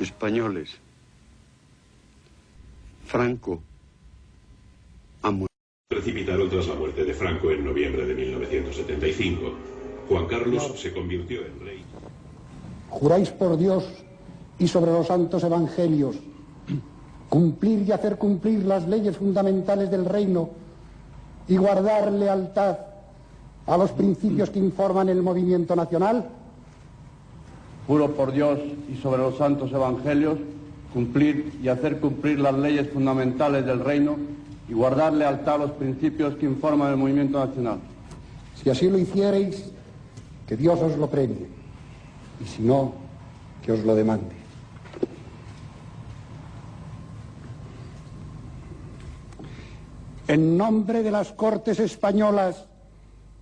españoles. Franco ha muerto. Precipitaron tras la muerte de Franco en noviembre de 1975. Juan Carlos se convirtió en rey. Juráis por Dios y sobre los santos evangelios cumplir y hacer cumplir las leyes fundamentales del reino y guardar lealtad a los principios que informan el movimiento nacional. Juro por Dios y sobre los santos evangelios cumplir y hacer cumplir las leyes fundamentales del reino y guardar lealtad a los principios que informan el movimiento nacional. Si así lo hiciereis, que Dios os lo premie, y si no, que os lo demande. En nombre de las Cortes Españolas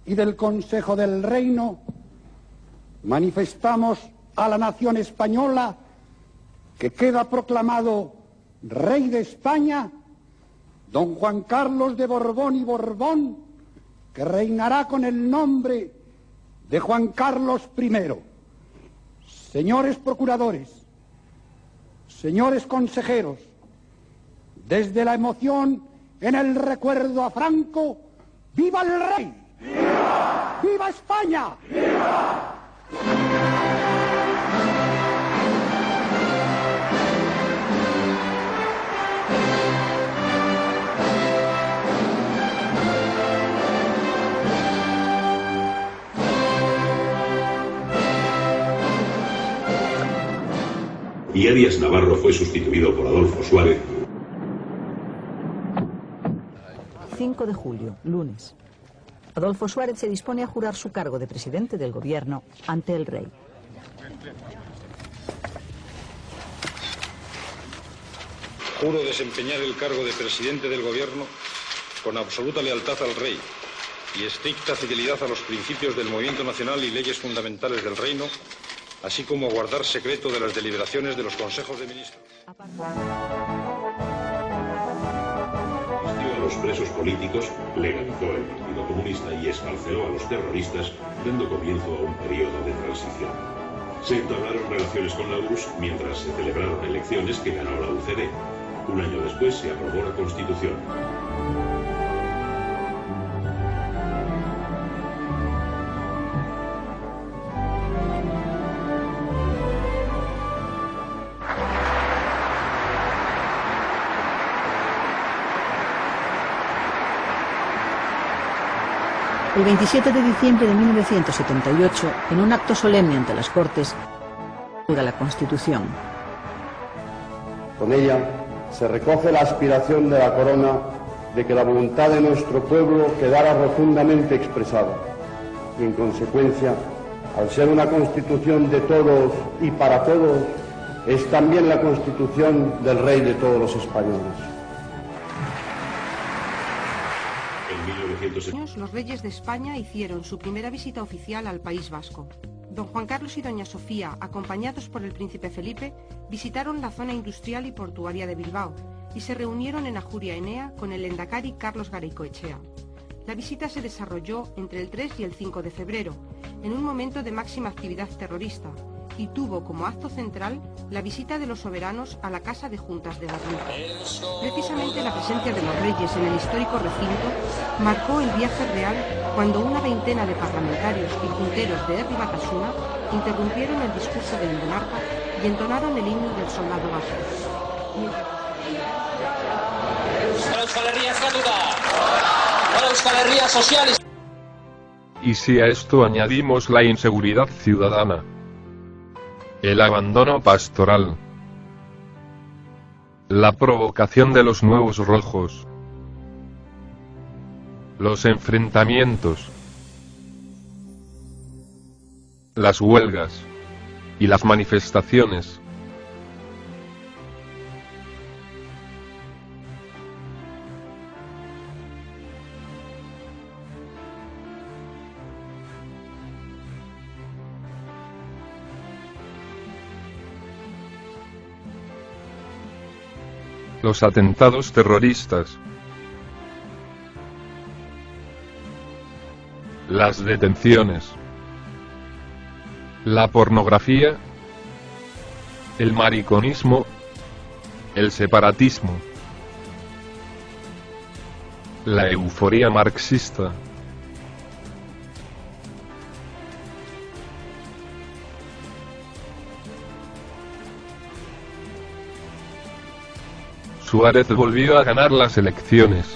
y del Consejo del Reino, manifestamos a la nación española que queda proclamado Rey de España don Juan Carlos de Borbón y Borbón, que reinará con el nombre de Juan Carlos I. Señores procuradores, señores consejeros, desde la emoción en el recuerdo a Franco, ¡viva el rey! ¡Viva! ¡Viva España! ¡Viva! Y Arias Navarro fue sustituido por Adolfo Suárez. 5 de julio, lunes. Adolfo Suárez se dispone a jurar su cargo de presidente del gobierno ante el rey. Juro desempeñar el cargo de presidente del gobierno con absoluta lealtad al rey y estricta fidelidad a los principios del movimiento nacional y leyes fundamentales del reino, así como guardar secreto de las deliberaciones de los consejos de ministros. Asistió a los presos políticos, legalizó el Partido Comunista y escarceló a los terroristas, dando comienzo a un periodo de transición. Se entablaron relaciones con la URSS mientras se celebraron elecciones que ganó la UCD. Un año después se aprobó la Constitución. El 27 de diciembre de 1978, en un acto solemne ante las Cortes, llega la Constitución. Con ella se recoge la aspiración de la corona de que la voluntad de nuestro pueblo quedara rotundamente expresada. Y en consecuencia, al ser una Constitución de todos y para todos, es también la Constitución del Rey de todos los españoles. Los reyes de España hicieron su primera visita oficial al País Vasco. Don Juan Carlos y doña Sofía, acompañados por el príncipe Felipe, visitaron la zona industrial y portuaria de Bilbao y se reunieron en Ajuria Enea con el Lehendakari Carlos Garaikoetxea. La visita se desarrolló entre el 3 y el 5 de febrero, en un momento de máxima actividad terrorista, y tuvo como acto central la visita de los soberanos a la Casa de Juntas de Berlín. Precisamente la presencia de los reyes en el histórico recinto marcó el viaje real cuando una veintena de parlamentarios y junteros de Herri Batasuna interrumpieron el discurso del monarca y entonaron el himno del soldado vasco. Y si a esto añadimos la inseguridad ciudadana, el abandono pastoral, la provocación de los nuevos rojos, los enfrentamientos, las huelgas y las manifestaciones, los atentados terroristas, las detenciones, la pornografía el mariconismo, el separatismo, la euforia marxista. Suárez volvió a ganar las elecciones.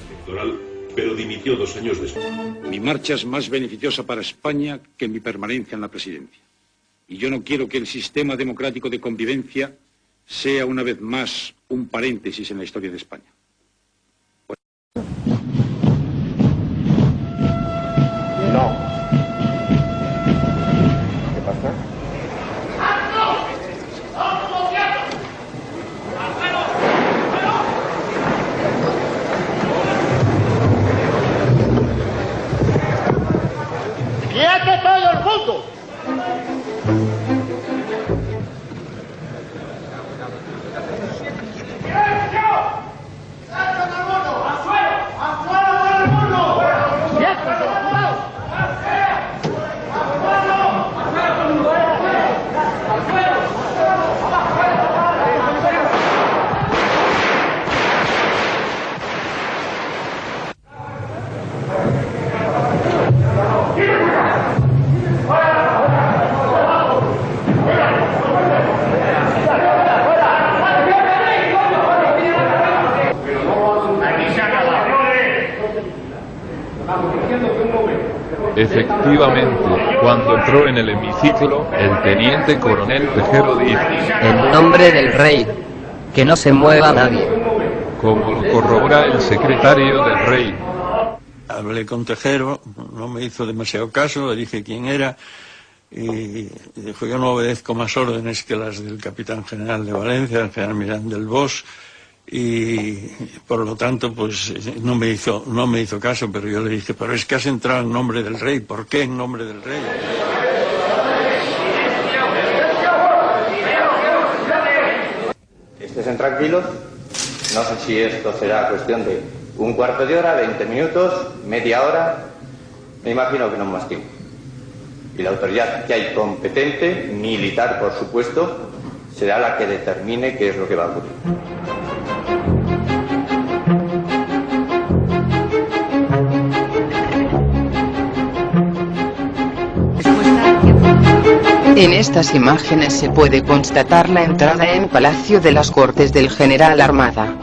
Electoral, pero dimitió 2 años después. Mi marcha es más beneficiosa para España que mi permanencia en la presidencia. Y yo no quiero que el sistema democrático de convivencia sea una vez más un paréntesis en la historia de España. No. ¿Qué pasa? ¡Quieto todo el mundo! Efectivamente, cuando entró en el hemiciclo, el teniente coronel Tejero dijo: en nombre del rey, que no se mueva nadie. Como lo corrobora el secretario del rey. Hablé con Tejero, no me hizo demasiado caso, le dije quién era y dijo: yo no obedezco más órdenes que las del capitán general de Valencia, el general Mirán del Bosch, y por lo tanto pues no me hizo caso, pero yo le dije: pero es que has entrado en nombre del rey. ¿Por qué en nombre del rey? Estén tranquilos, no sé si esto será cuestión de un cuarto de hora, 20 minutos, media hora, me imagino que no más tiempo. Y la autoridad que hay competente, militar por supuesto, será la que determine qué es lo que va a ocurrir. En estas imágenes se puede constatar la entrada en Palacio de las Cortes del General Armada.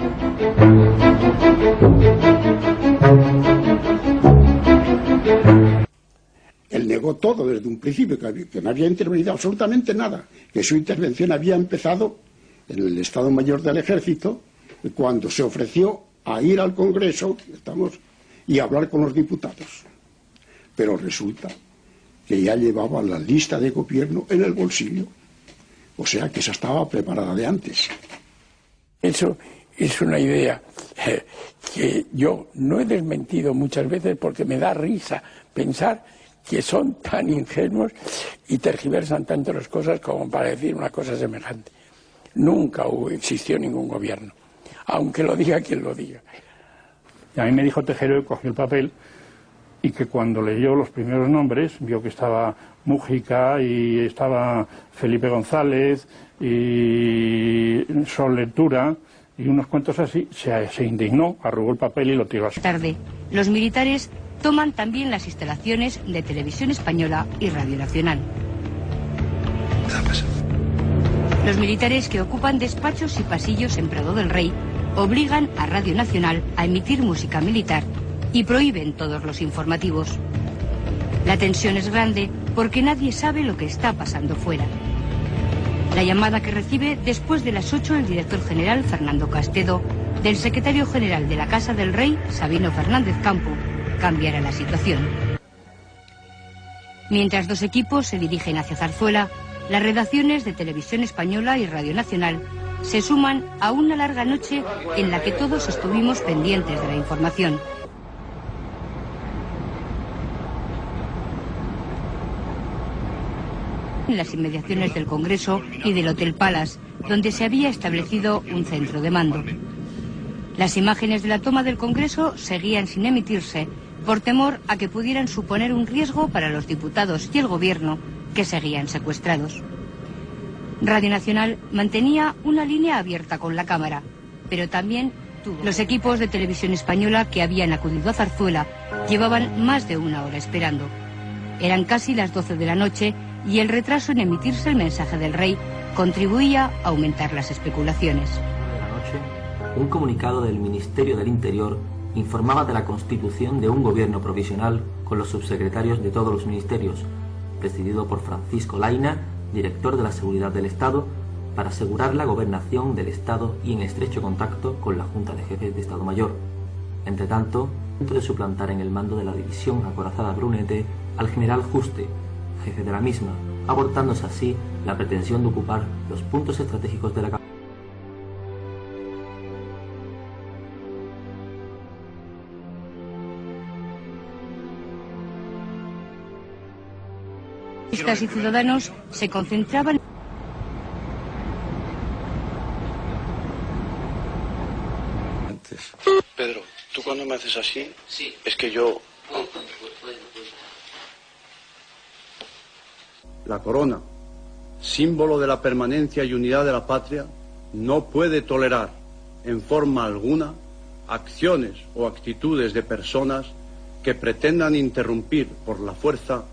Él negó todo desde un principio, que no había intervenido absolutamente nada, que su intervención había empezado en el Estado Mayor del Ejército, cuando se ofreció a ir al Congreso y hablar con los diputados. Pero resulta que ya llevaba la lista de gobierno en el bolsillo, o sea que esa estaba preparada de antes. Eso es una idea que yo no he desmentido muchas veces porque me da risa pensar que son tan ingenuos y tergiversan tanto las cosas como para decir una cosa semejante. Nunca existió ningún gobierno, aunque lo diga quien lo diga. Y a mí me dijo Tejero, y cogió el papel, y que cuando leyó los primeros nombres, vio que estaba Mújica y estaba Felipe González y Sol Lectura y unos cuantos así, se indignó, arrugó el papel y lo tiró así. Tarde, los militares toman también las instalaciones de Televisión Española y Radio Nacional. Los militares que ocupan despachos y pasillos en Prado del Rey obligan a Radio Nacional a emitir música militar y prohíben todos los informativos. La tensión es grande porque nadie sabe lo que está pasando fuera. La llamada que recibe después de las 8 el director general Fernando Castedo del secretario general de la Casa del Rey, Sabino Fernández Campo, cambiará la situación. Mientras 2 equipos se dirigen hacia Zarzuela, las redacciones de Televisión Española y Radio Nacional se suman a una larga noche en la que todos estuvimos pendientes de la información. En las inmediaciones del Congreso y del Hotel Palace, donde se había establecido un centro de mando. Las imágenes de la toma del Congreso seguían sin emitirse por temor a que pudieran suponer un riesgo para los diputados y el gobierno que seguían secuestrados. Radio Nacional mantenía una línea abierta con la cámara, pero también los equipos de televisión española que habían acudido a Zarzuela llevaban más de una hora esperando. Eran casi las 12 de la noche y el retraso en emitirse el mensaje del rey contribuía a aumentar las especulaciones. Un comunicado del Ministerio del Interior informaba de la constitución de un gobierno provisional con los subsecretarios de todos los ministerios, presidido por Francisco Laina, director de la Seguridad del Estado, para asegurar la gobernación del Estado y en estrecho contacto con la Junta de Jefes de Estado Mayor. Entre tanto, de suplantar en el mando de la división acorazada Brunete al general Juste, jefe de la misma, abortándose así la pretensión de ocupar los puntos estratégicos de la capital. Y ciudadanos se concentraban. Pedro, tú cuando me haces así, sí, es que yo... La corona, símbolo de la permanencia y unidad de la patria, no puede tolerar en forma alguna acciones o actitudes de personas que pretendan interrumpir por la fuerza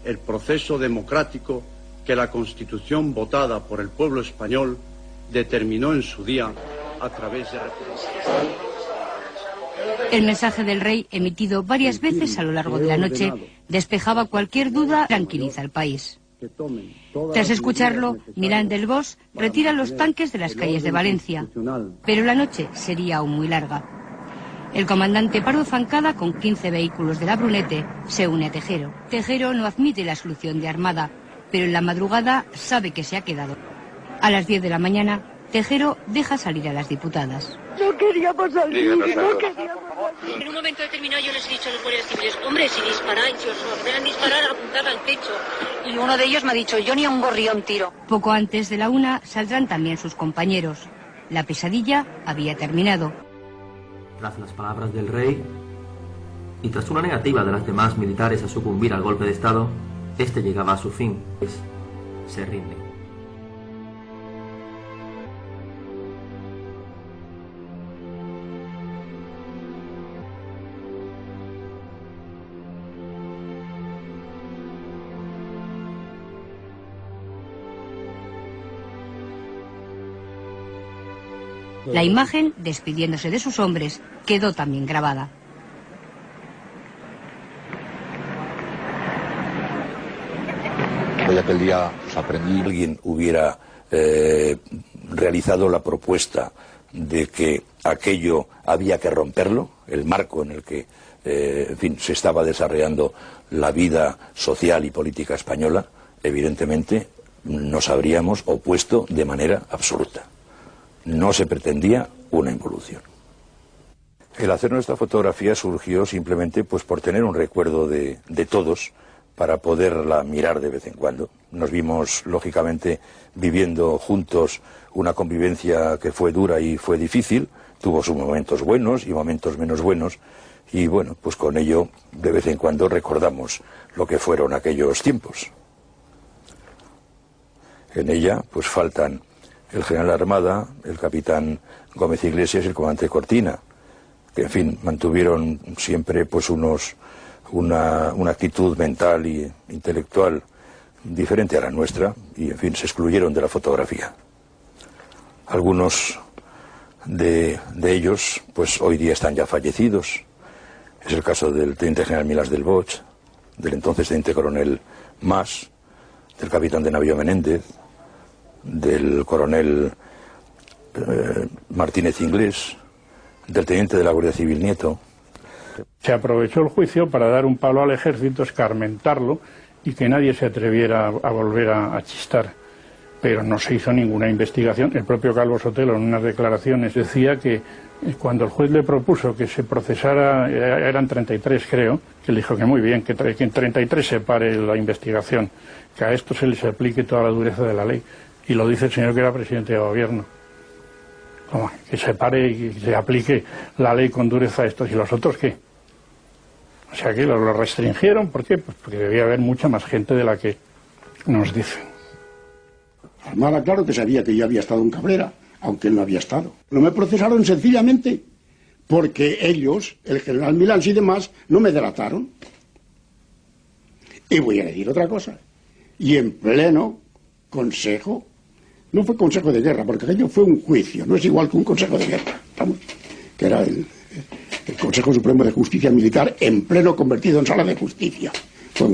el proceso democrático que la Constitución votada por el pueblo español determinó en su día a través de referéndum. El mensaje del rey, emitido varias veces a lo largo de la noche, despejaba cualquier duda y tranquiliza al país. Tras escucharlo, Milán del Bosch retira los tanques de las calles de Valencia, pero la noche sería aún muy larga. El comandante Pardo Zancada, con 15 vehículos de la Brunete, se une a Tejero. Tejero no admite la solución de Armada, pero en la madrugada sabe que se ha quedado. A las 10 de la mañana, Tejero deja salir a las diputadas. No queríamos salir, no queríamos salir. En un momento determinado yo les he dicho a los guardias civiles, hombre, si disparáis, si os ordenan disparar, apuntad al pecho. Y uno de ellos me ha dicho, yo ni a un gorrión tiro. Poco antes de la 1 saldrán también sus compañeros. La pesadilla había terminado. Tras las palabras del rey y tras una negativa de las demás militares a sucumbir al golpe de Estado, este llegaba a su fin, pues se rinde. La imagen, despidiéndose de sus hombres, quedó también grabada. Hoy aquel día aprendí. Alguien hubiera realizado la propuesta de que aquello había que romperlo, el marco en el que en fin, se estaba desarrollando la vida social y política española, evidentemente nos habríamos opuesto de manera absoluta. No se pretendía una involución. El hacer nuestra fotografía surgió simplemente pues por tener un recuerdo de todos, para poderla mirar de vez en cuando. Nos vimos, lógicamente, viviendo juntos una convivencia que fue dura y fue difícil, tuvo sus momentos buenos y momentos menos buenos, y bueno, pues con ello de vez en cuando recordamos lo que fueron aquellos tiempos. En ella pues faltan el general Armada, el capitán Gómez Iglesias y el comandante Cortina, que en fin mantuvieron siempre pues una actitud mental e intelectual diferente a la nuestra y en fin se excluyeron de la fotografía. Algunos de ellos pues hoy día están ya fallecidos. Es el caso del teniente general Milás del Bosch, del entonces teniente coronel Mas, del capitán de navío Menéndez, del coronel Martínez Inglés, del teniente de la Guardia Civil Nieto. Se aprovechó el juicio para dar un palo al ejército, escarmentarlo y que nadie se atreviera a volver a chistar. Pero no se hizo ninguna investigación. El propio Calvo Sotelo en unas declaraciones decía que cuando el juez le propuso que se procesara, eran 33 creo, que le dijo que muy bien, que en 33 se pare la investigación, que a esto se les aplique toda la dureza de la ley. Y lo dice el señor que era presidente de gobierno. ¿Cómo? Que se pare y que se aplique la ley con dureza a estos. ¿Y los otros qué? O sea que lo restringieron. ¿Por qué? Pues porque debía haber mucha más gente de la que nos dicen. Armada, claro que sabía que yo había estado en Cabrera, aunque él no había estado. No me procesaron sencillamente porque ellos, el general Milans y demás, no me delataron. Y voy a decir otra cosa. Y en pleno consejo, no fue consejo de guerra, porque aquello fue un juicio, no es igual que un consejo de guerra, vamos, que era el Consejo Supremo de Justicia Militar en pleno convertido en sala de justicia. Fue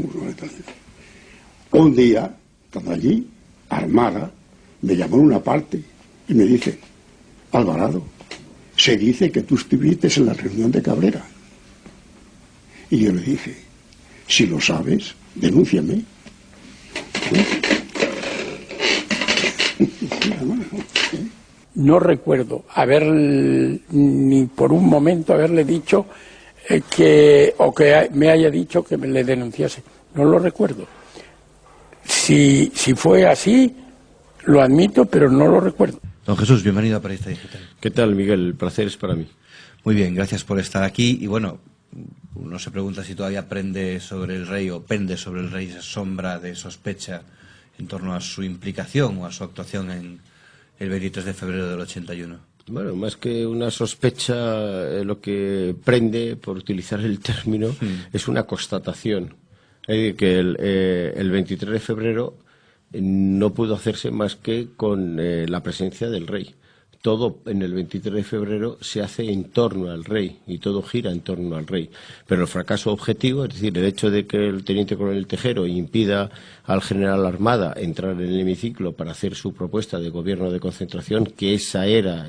un día, estando allí, Armada me llamó en una parte y me dice: Alvarado, se dice que tú estuviste en la reunión de Cabrera. Y yo le dije: si lo sabes, denúnciame. No recuerdo ni por un momento haberle dicho que me haya dicho que me le denunciase. No lo recuerdo. Si fue así, lo admito, pero no lo recuerdo. Don Jesús, bienvenido a Periodista Digital. ¿Qué tal, Miguel? El placer es para mí. Muy bien, gracias por estar aquí. Y bueno, uno se pregunta si todavía pende sobre el rey esa sombra de sospecha en torno a su implicación o a su actuación en el 23 de febrero del 81. Bueno, más que una sospecha, lo que prende, por utilizar el término, es una constatación. Que el 23 de febrero no pudo hacerse más que con la presencia del rey. Todo en el 23 de febrero se hace en torno al rey y todo gira en torno al rey. Pero el fracaso objetivo, es decir, el hecho de que el teniente coronel Tejero impida al general Armada entrar en el hemiciclo para hacer su propuesta de gobierno de concentración, que ese era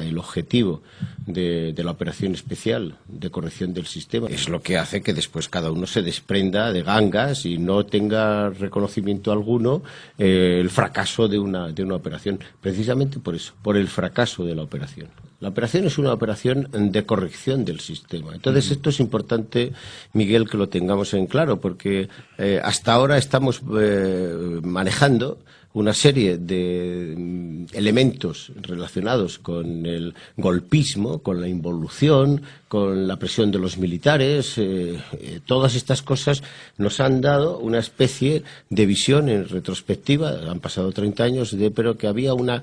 el objetivo de la operación especial de corrección del sistema, es lo que hace que después cada uno se desprenda de gangas y no tenga reconocimiento alguno el fracaso de una operación. Precisamente por eso, por el fracaso de la operación. La operación es una operación de corrección del sistema. Entonces, esto es importante, Miguel, que lo tengamos en claro, porque hasta ahora estamos manejando una serie de elementos relacionados con el golpismo, con la involución, con la presión de los militares. Todas estas cosas nos han dado una especie de visión en retrospectiva. Han pasado 30 años, pero que había una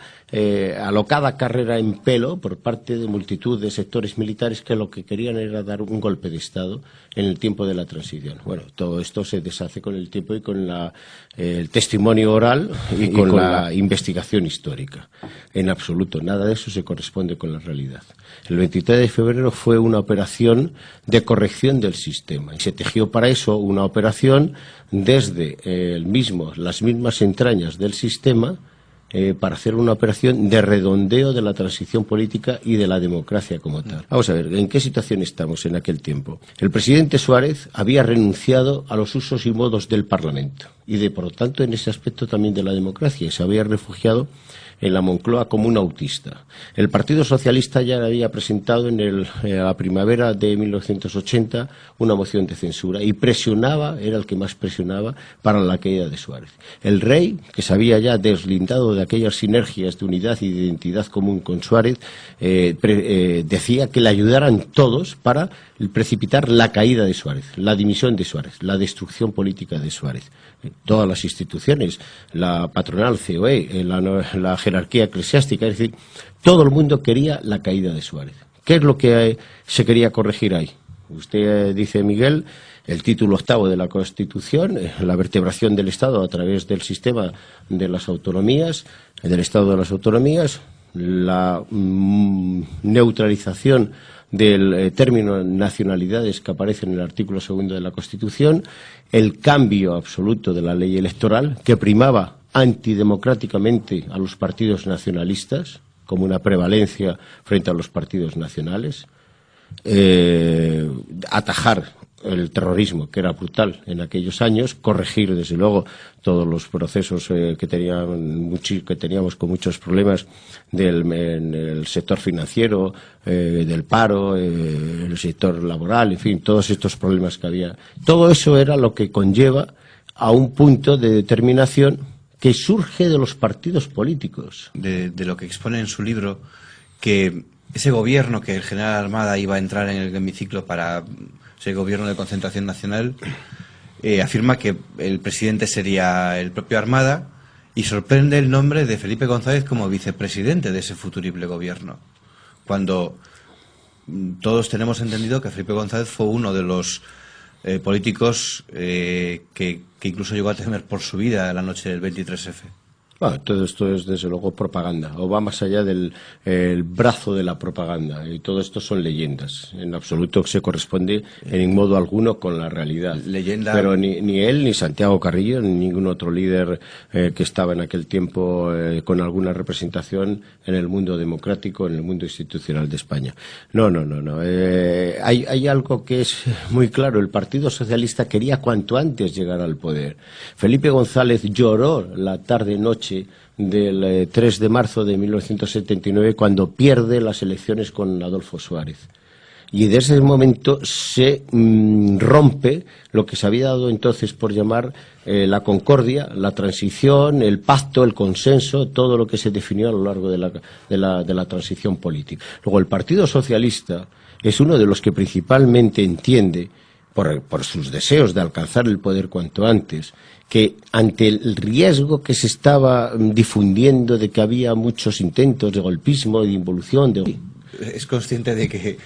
alocada carrera en pelo por parte de multitud de sectores militares que lo que querían era dar un golpe de Estado en el tiempo de la transición. Bueno, todo esto se deshace con el tiempo y con el testimonio oral y con la investigación histórica. En absoluto, nada de eso se corresponde con la realidad. El 23 de febrero fue una operación de corrección del sistema y se tejió para eso una operación desde las mismas entrañas del sistema para hacer una operación de redondeo de la transición política y de la democracia como tal. Vamos a ver, ¿en qué situación estamos en aquel tiempo? El presidente Suárez había renunciado a los usos y modos del Parlamento y por lo tanto, en ese aspecto también de la democracia, y se había refugiado en la Moncloa como un autista. El Partido Socialista ya había presentado en la primavera de 1980 una moción de censura y era el que más presionaba para la caída de Suárez. El rey, que se había ya deslindado de aquellas sinergias de unidad y de identidad común con Suárez, decía que le ayudaran todos para precipitar la caída de Suárez, la dimisión de Suárez, la destrucción política de Suárez. Todas las instituciones, la patronal COE, la jerarquía eclesiástica, es decir, todo el mundo quería la caída de Suárez. ¿Qué es lo que se quería corregir ahí? Usted dice, Miguel, el título 8º de la Constitución, la vertebración del Estado a través del sistema de las autonomías, del Estado de las autonomías, la neutralización del término nacionalidades que aparece en el artículo 2 de la Constitución, el cambio absoluto de la ley electoral que primaba antidemocráticamente a los partidos nacionalistas como una prevalencia frente a los partidos nacionales, atajar el terrorismo, que era brutal en aquellos años, corregir, desde luego, todos los procesos que teníamos con muchos problemas en el sector financiero, del paro, el sector laboral, en fin, todos estos problemas que había. Todo eso era lo que conlleva a un punto de determinación que surge de los partidos políticos. De lo que expone en su libro, que ese gobierno que el general Armada iba a entrar en el hemiciclo para ese gobierno de concentración nacional, afirma que el presidente sería el propio Armada Y sorprende el nombre de Felipe González como vicepresidente de ese futurible gobierno, cuando todos tenemos entendido que Felipe González fue uno de los políticos que incluso llegó a temer por su vida la noche del 23F. Bueno, todo esto es desde luego propaganda, o va más allá del el brazo de la propaganda, y todo esto son leyendas. En absoluto se corresponde en modo alguno con la realidad. Leyenda. Pero ni él, ni Santiago Carrillo, ni ningún otro líder que estaba en aquel tiempo con alguna representación en el mundo democrático, en el mundo institucional de España. No. Hay algo que es muy claro. El Partido Socialista quería cuanto antes llegar al poder. Felipe González lloró la tarde-noche del 3 de marzo de 1979 cuando pierde las elecciones con Adolfo Suárez. Y desde ese momento se rompe lo que se había dado entonces por llamar la concordia, la transición, el pacto, el consenso, todo lo que se definió a lo largo de la transición política. Luego, el Partido Socialista es uno de los que principalmente entiende, por sus deseos de alcanzar el poder cuanto antes, que ante el riesgo que se estaba difundiendo de que había muchos intentos de golpismo, de involución... ¿Es consciente de que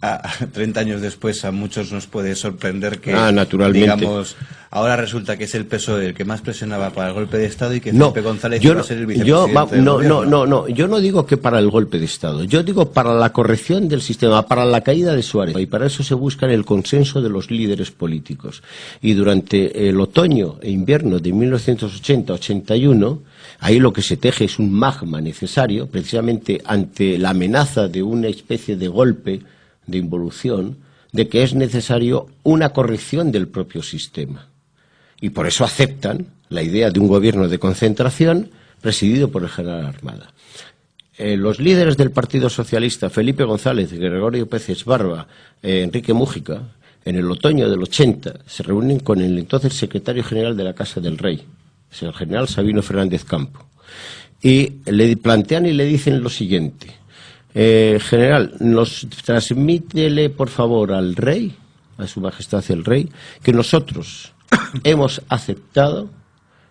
a 30 años después a muchos nos puede sorprender que, naturalmente, digamos, ahora resulta que es el PSOE el que más presionaba para el golpe de Estado y que Felipe González iba a ser el vicepresidente del gobierno? Yo no digo que para el golpe de Estado, yo digo para la corrección del sistema, para la caída de Suárez, y para eso se busca el consenso de los líderes políticos. Y durante el otoño e invierno de 1980-81, ahí lo que se teje es un magma necesario, precisamente ante la amenaza de una especie de golpe de involución, de que es necesario una corrección del propio sistema. Y por eso aceptan la idea de un gobierno de concentración presidido por el general Armada. Los líderes del Partido Socialista, Felipe González, Gregorio Pérez Barba, Enrique Mújica, en el otoño del 80 se reúnen con el entonces secretario general de la Casa del Rey, el general Sabino Fernández Campo, y le plantean y le dicen lo siguiente: general, nos transmítele por favor al rey, a su majestad el rey, que nosotros hemos aceptado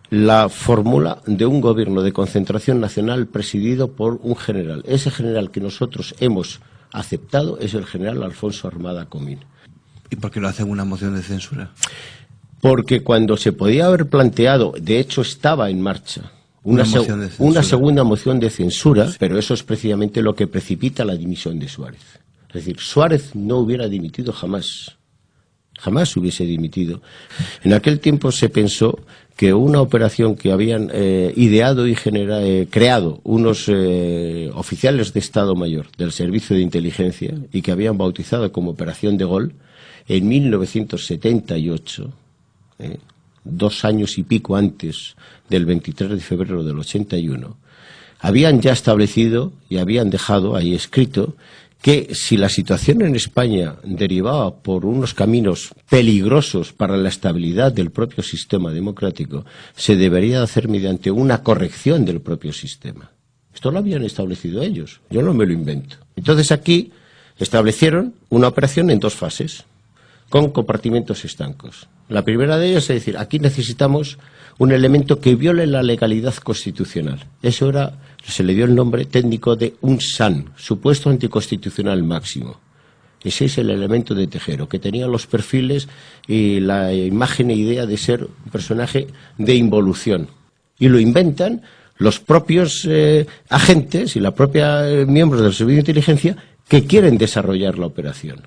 la fórmula de un gobierno de concentración nacional presidido por un general. Ese general que nosotros hemos aceptado es el general Alfonso Armada Comín. ¿Y por qué lo hacen una moción de censura? Porque cuando se podía haber planteado, de hecho estaba en marcha, una segunda moción de censura, pero eso es precisamente lo que precipita la dimisión de Suárez. Es decir, Suárez no hubiera dimitido jamás hubiese dimitido. En aquel tiempo se pensó que una operación que habían ideado y creado unos oficiales de Estado Mayor del Servicio de Inteligencia y que habían bautizado como Operación de Gol, en 1978, 2 años y pico antes del 23 de febrero del 81, habían ya establecido y habían dejado ahí escrito que si la situación en España derivaba por unos caminos peligrosos para la estabilidad del propio sistema democrático, se debería hacer mediante una corrección del propio sistema. Esto lo habían establecido ellos, yo no me lo invento. Entonces aquí establecieron una operación en 2 fases, con compartimentos estancos. La primera de ellas es decir, aquí necesitamos un elemento que viole la legalidad constitucional. Eso se le dio el nombre técnico de un SAN, supuesto anticonstitucional máximo. Ese es el elemento de Tejero, que tenía los perfiles y la imagen e idea de ser un personaje de involución. Y lo inventan los propios agentes y la propia miembros del Servicio de Inteligencia que quieren desarrollar la operación.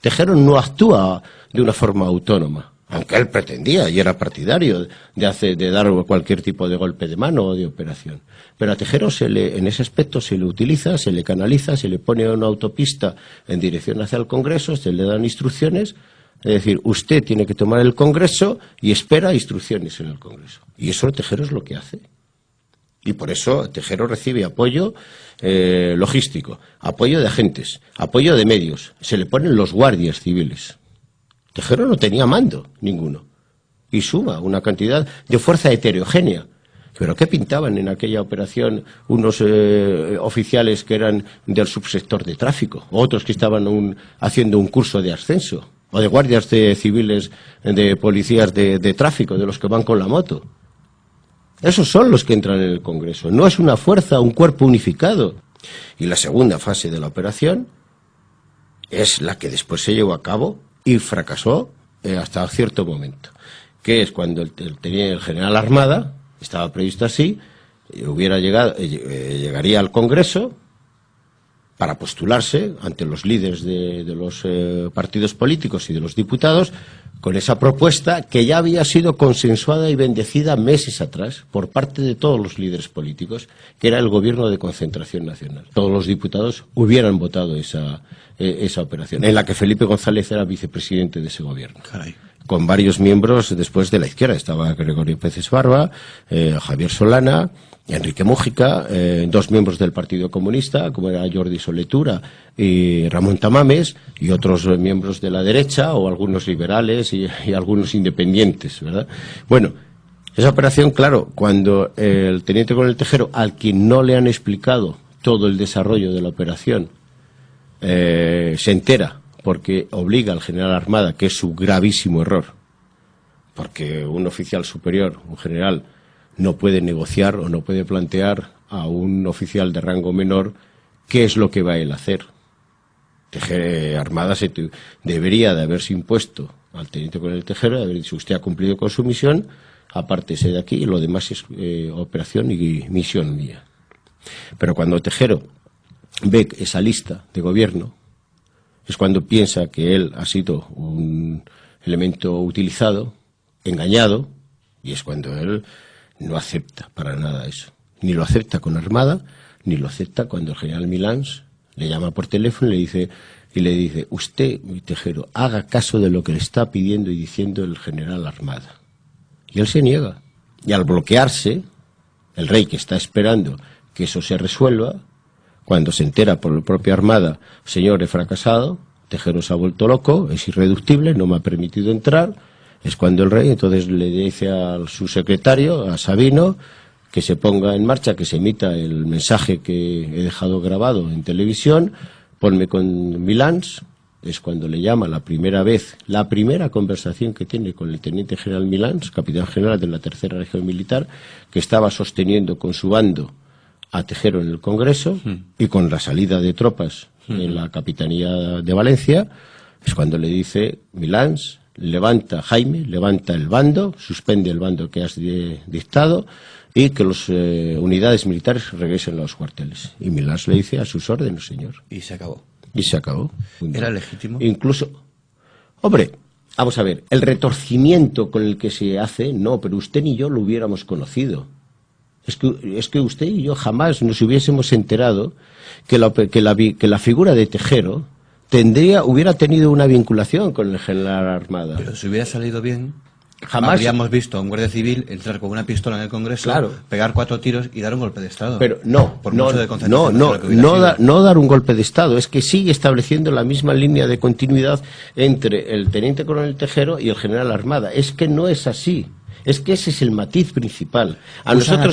Tejero no actúa de una forma autónoma, aunque él pretendía y era partidario de dar cualquier tipo de golpe de mano o de operación. Pero a Tejero en ese aspecto se le utiliza, se le canaliza, se le pone a una autopista en dirección hacia el Congreso, se le dan instrucciones, es decir, usted tiene que tomar el Congreso y espera instrucciones en el Congreso. Y eso Tejero es lo que hace. Y por eso Tejero recibe apoyo logístico, apoyo de agentes, apoyo de medios. Se le ponen los guardias civiles. Tejero no tenía mando ninguno. Y suma una cantidad de fuerza heterogénea. ¿Pero qué pintaban en aquella operación unos oficiales que eran del subsector de tráfico? Otros que estaban haciendo un curso de ascenso. O de guardias civiles, de policías de tráfico, de los que van con la moto. Esos son los que entran en el Congreso. No es una fuerza, un cuerpo unificado. Y la segunda fase de la operación es la que después se llevó a cabo y fracasó hasta cierto momento, que es cuando el general Armada, estaba previsto así, llegaría al Congreso para postularse ante los líderes de los partidos políticos y de los diputados con esa propuesta que ya había sido consensuada y bendecida meses atrás por parte de todos los líderes políticos, que era el gobierno de concentración nacional. Todos los diputados hubieran votado esa operación, en la que Felipe González era vicepresidente de ese gobierno. Caray. Con varios miembros después de la izquierda. Estaba Gregorio Pérez Barba, Javier Solana, Enrique Mújica, dos miembros del Partido Comunista, como era Jordi Soletura y Ramón Tamames, y otros miembros de la derecha, o algunos liberales y algunos independientes, ¿verdad? Bueno, esa operación, claro, cuando el teniente coronel Tejero, al quien no le han explicado todo el desarrollo de la operación, se entera, porque obliga al general Armada, que es su gravísimo error, porque un oficial superior, un general, no puede negociar o no puede plantear a un oficial de rango menor qué es lo que va a él a hacer. Armada debería de haberse impuesto al teniente coronel Tejero, de haber dicho: usted ha cumplido con su misión, apártese de aquí, y lo demás es operación y misión mía. Pero cuando Tejero ve esa lista de gobierno, es cuando piensa que él ha sido un elemento utilizado, engañado, y es cuando él no acepta para nada eso. Ni lo acepta con Armada, ni lo acepta cuando el general Milans le llama por teléfono y le dice: usted, mi Tejero, haga caso de lo que le está pidiendo y diciendo el general Armada. Y él se niega. Y al bloquearse, el rey, que está esperando que eso se resuelva, cuando se entera por el propio Armada: señor, he fracasado, Tejero se ha vuelto loco, es irreductible, no me ha permitido entrar, es cuando el rey entonces le dice a su secretario, a Sabino, que se ponga en marcha, que se emita el mensaje que he dejado grabado en televisión, ponme con Milans. Es cuando le llama la primera vez, la primera conversación que tiene con el teniente general Milans, capitán general de la 3ª Región Militar, que estaba sosteniendo con su bando a Tejero en el Congreso, y con la salida de tropas en la Capitanía de Valencia, es cuando le dice: Milans, levanta, Jaime, levanta el bando, suspende el bando que has dictado, y que las unidades militares regresen a los cuarteles. Y Milans le dice: a sus órdenes, señor. Y se acabó. Y se acabó. ¿Era legítimo? Incluso, hombre, vamos a ver, el retorcimiento con el que se hace, no, pero usted ni yo lo hubiéramos conocido. Es que usted y yo jamás nos hubiésemos enterado que la figura de Tejero hubiera tenido una vinculación con el general Armada. Pero si hubiera salido bien, jamás habríamos visto a un guardia civil entrar con una pistola en el Congreso, claro, pegar 4 tiros y dar un golpe de Estado. Pero no dar un golpe de Estado, es que sigue estableciendo la misma línea de continuidad entre el teniente coronel Tejero y el general Armada. Es que no es así. Es que ese es el matiz principal. ¿Usan a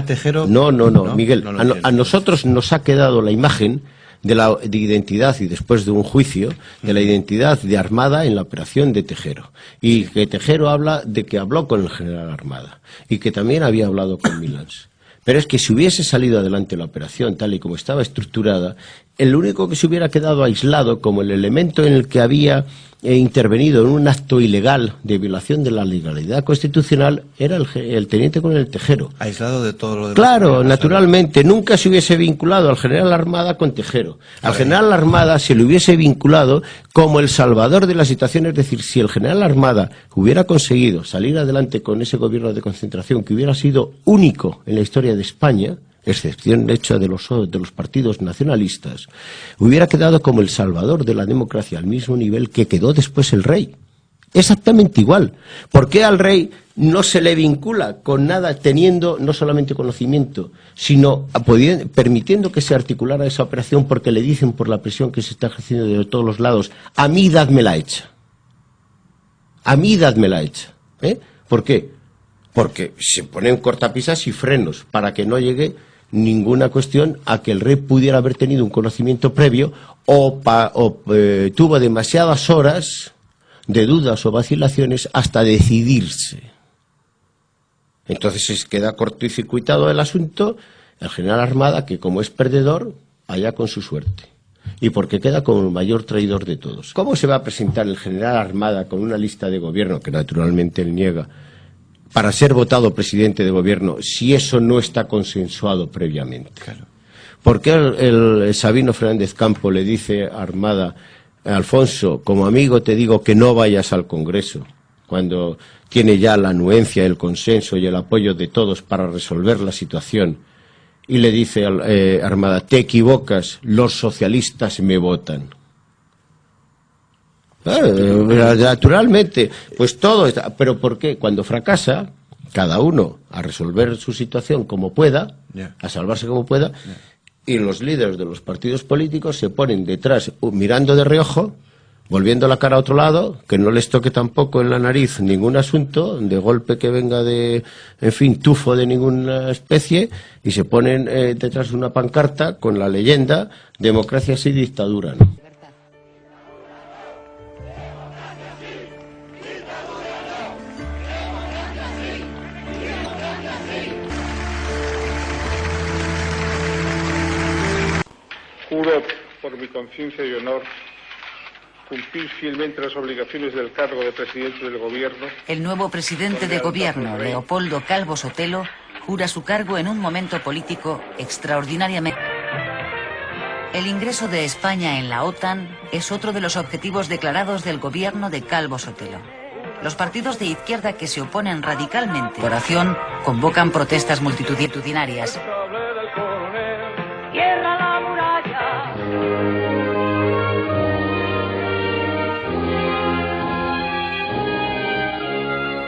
Tejero? No, Miguel. A nosotros nos ha quedado la imagen de identidad, y después de un juicio, de la identidad de Armada en la operación de Tejero. Y que Tejero habla de que habló con el general Armada y que también había hablado con Milans. Pero es que si hubiese salido adelante la operación tal y como estaba estructurada, el único que se hubiera quedado aislado como el elemento en el que había intervenido en un acto ilegal de violación de la legalidad constitucional era el teniente coronel Tejero. Aislado de todo lo demás. Claro, naturalmente, nunca se hubiese vinculado al general Armada con Tejero. Al general Armada se le hubiese vinculado como el salvador de la situación, es decir, si el general Armada hubiera conseguido salir adelante con ese gobierno de concentración que hubiera sido único en la historia de España, excepción hecha de los partidos nacionalistas, hubiera quedado como el salvador de la democracia al mismo nivel que quedó después el rey. Exactamente igual. ¿Por qué al rey no se le vincula con nada, teniendo no solamente conocimiento, sino permitiendo que se articulara esa operación, porque le dicen por la presión que se está ejerciendo de todos los lados: a mí dadmela hecha? A mí dadmela hecha. ¿Por qué? Porque se ponen cortapisas y frenos para que no llegue ninguna cuestión a que el rey pudiera haber tenido un conocimiento previo o tuvo demasiadas horas de dudas o vacilaciones hasta decidirse. Entonces se queda cortocircuitado el asunto, el general Armada, que como es perdedor, allá con su suerte. Y porque queda como el mayor traidor de todos. ¿Cómo se va a presentar el general Armada con una lista de gobierno, que naturalmente él niega, para ser votado presidente de gobierno, si eso no está consensuado previamente? Claro. ¿Por qué el Sabino Fernández Campo le dice a Armada, Alfonso, como amigo te digo que no vayas al Congreso, cuando tiene ya la anuencia, el consenso y el apoyo de todos para resolver la situación? Y le dice a Armada, te equivocas, los socialistas me votan. Naturalmente, pues todo está. ¿Pero por qué? Cuando fracasa, cada uno a resolver su situación como pueda, a salvarse como pueda, y los líderes de los partidos políticos se ponen detrás, mirando de reojo, volviendo la cara a otro lado, que no les toque tampoco en la nariz ningún asunto, de golpe que venga de, en fin, tufo de ninguna especie, y se ponen detrás de una pancarta con la leyenda democracia sí, dictadura no. Juro por mi conciencia y honor cumplir fielmente las obligaciones del cargo de presidente del gobierno. El nuevo presidente de gobierno, Leopoldo Calvo Sotelo, jura su cargo en un momento político extraordinariamente. El ingreso de España en la OTAN es otro de los objetivos declarados del gobierno de Calvo Sotelo. Los partidos de izquierda que se oponen radicalmente a la oración convocan protestas multitudinarias.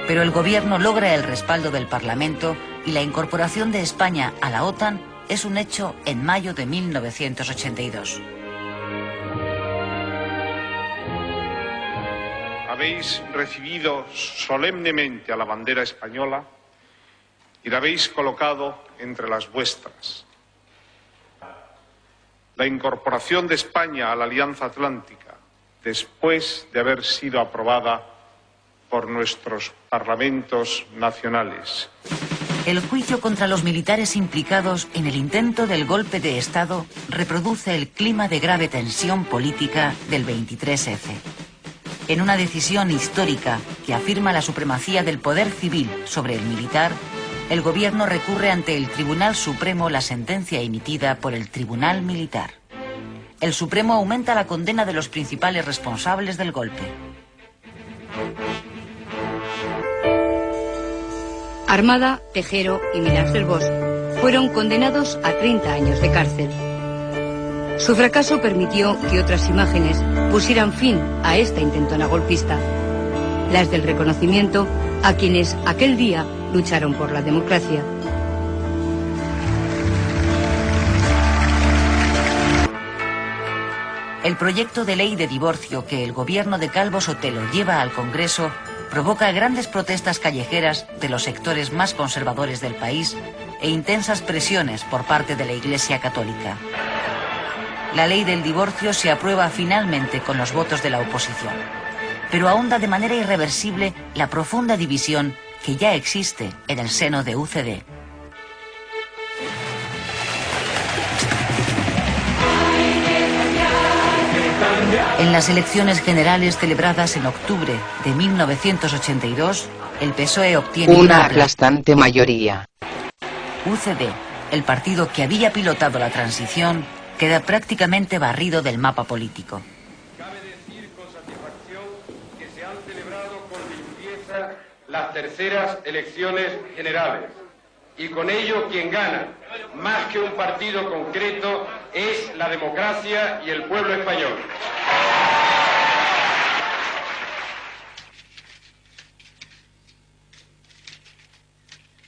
Pero el gobierno logra el respaldo del Parlamento y la incorporación de España a la OTAN es un hecho en mayo de 1982. Habéis recibido solemnemente a la bandera española y la habéis colocado entre las vuestras. La incorporación de España a la Alianza Atlántica, después de haber sido aprobada por nuestros parlamentos nacionales. El juicio contra los militares implicados en el intento del golpe de Estado reproduce el clima de grave tensión política del 23F. En una decisión histórica que afirma la supremacía del poder civil sobre el militar, el gobierno recurre ante el Tribunal Supremo la sentencia emitida por el Tribunal Militar. El Supremo aumenta la condena de los principales responsables del golpe. Armada, Tejero y Milans del Bosch fueron condenados a 30 años de cárcel. Su fracaso permitió que otras imágenes pusieran fin a esta intentona golpista, las del reconocimiento a quienes aquel día lucharon por la democracia. El proyecto de ley de divorcio que el gobierno de Calvo Sotelo lleva al Congreso provoca grandes protestas callejeras de los sectores más conservadores del país e intensas presiones por parte de la Iglesia Católica. La ley del divorcio se aprueba finalmente con los votos de la oposición, pero ahonda de manera irreversible la profunda división que ya existe en el seno de UCD. En las elecciones generales celebradas en octubre de 1982, el PSOE obtiene una aplastante mayoría. UCD, el partido que había pilotado la transición, queda prácticamente barrido del mapa político. Cabe decir con satisfacción que se han celebrado con limpieza las terceras elecciones generales. Y con ello quien gana, más que un partido concreto, es la democracia y el pueblo español.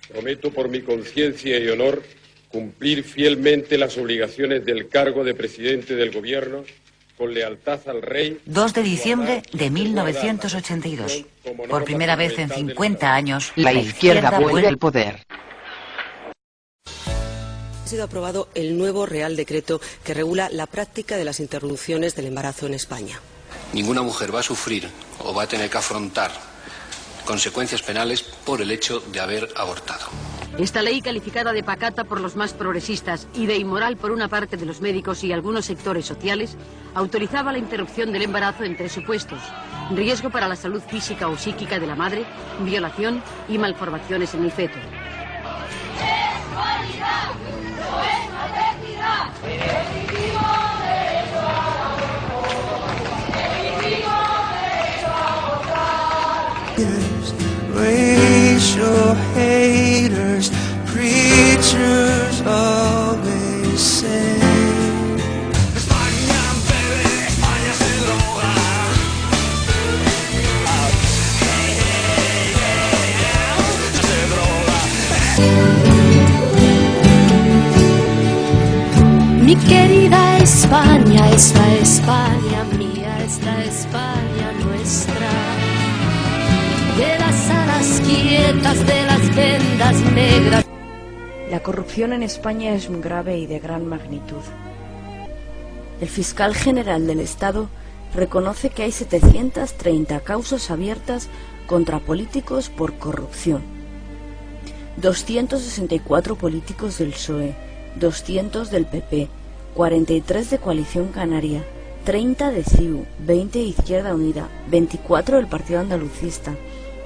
Prometo por mi conciencia y honor cumplir fielmente las obligaciones del cargo de presidente del Gobierno con lealtad al Rey. 2 de diciembre de 1982. Por primera vez en 50 años, la izquierda vuelve al poder. Ha sido aprobado el nuevo Real Decreto que regula la práctica de las interrupciones del embarazo en España. Ninguna mujer va a sufrir o va a tener que afrontar consecuencias penales por el hecho de haber abortado. Esta ley, calificada de pacata por los más progresistas y de inmoral por una parte de los médicos y algunos sectores sociales, autorizaba la interrupción del embarazo en 3 supuestos: riesgo para la salud física o psíquica de la madre, violación y malformaciones en el feto. Racial haters, preachers always say España bebe, España se droga. Se droga. Mi querida España, esta España mía, esta España nuestra. De las alas quietas, de las vendas negras. La corrupción en España es muy grave y de gran magnitud. El fiscal general del Estado reconoce que hay 730 causas abiertas contra políticos por corrupción. 264 políticos del PSOE, 200 del PP, 43 de Coalición Canaria, 30 de CiU, 20 de Izquierda Unida, 24 del Partido Andalucista,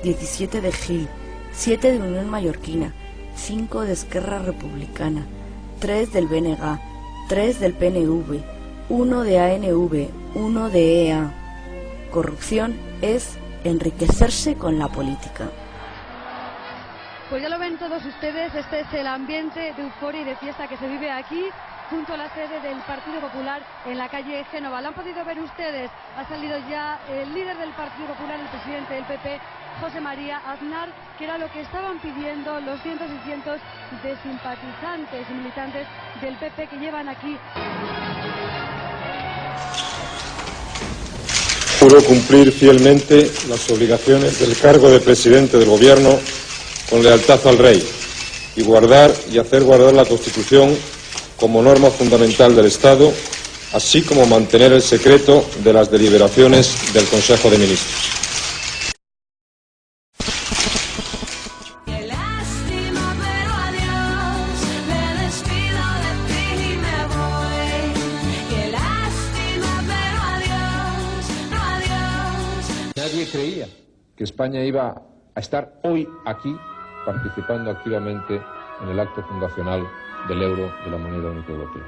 17 de GIL, 7 de Unión Mallorquina, 5 de Esquerra Republicana, 3 del BNG, 3 del PNV, 1 de ANV, 1 de EA. Corrupción es enriquecerse con la política. Pues ya lo ven todos ustedes, este es el ambiente de euforia y de fiesta que se vive aquí, junto a la sede del Partido Popular en la calle Génova. Lo han podido ver ustedes, ha salido ya el líder del Partido Popular, el presidente del PP, José María Aznar, que era lo que estaban pidiendo los cientos y cientos de simpatizantes y militantes del PP que llevan aquí. Juro cumplir fielmente las obligaciones del cargo de presidente del Gobierno con lealtad al Rey y guardar y hacer guardar la Constitución como norma fundamental del Estado, así como mantener el secreto de las deliberaciones del Consejo de Ministros. Nadie creía que España iba a estar hoy aquí participando activamente en el acto fundacional del euro, de la moneda única europea.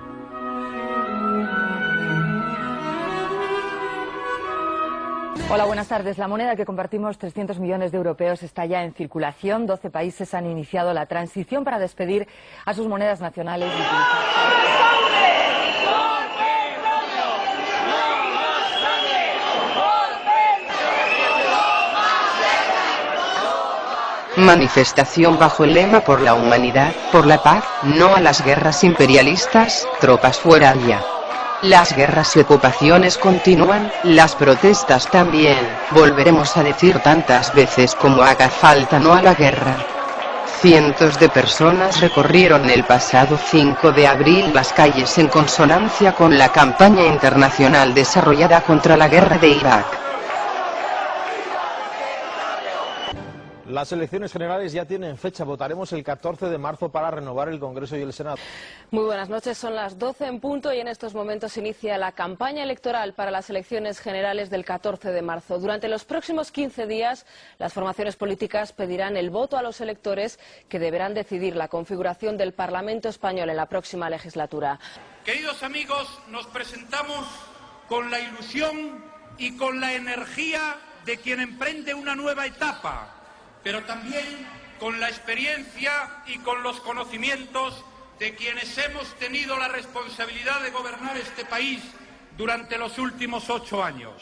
Hola, buenas tardes. La moneda que compartimos 300 millones de europeos está ya en circulación. 12 países han iniciado la transición para despedir a sus monedas nacionales y utilizar... Manifestación bajo el lema por la humanidad, por la paz, no a las guerras imperialistas, tropas fuera ya. Las guerras y ocupaciones continúan, las protestas también, volveremos a decir tantas veces como haga falta no a la guerra. Cientos de personas recorrieron el pasado 5 de abril las calles en consonancia con la campaña internacional desarrollada contra la guerra de Irak. Las elecciones generales ya tienen fecha. Votaremos el 14 de marzo para renovar el Congreso y el Senado. Muy buenas noches, son las 12 en punto y en estos momentos inicia la campaña electoral para las elecciones generales del 14 de marzo. Durante los próximos 15 días, las formaciones políticas pedirán el voto a los electores que deberán decidir la configuración del Parlamento español en la próxima legislatura. Queridos amigos, nos presentamos con la ilusión y con la energía de quien emprende una nueva etapa, pero también con la experiencia y con los conocimientos de quienes hemos tenido la responsabilidad de gobernar este país durante los últimos 8 años.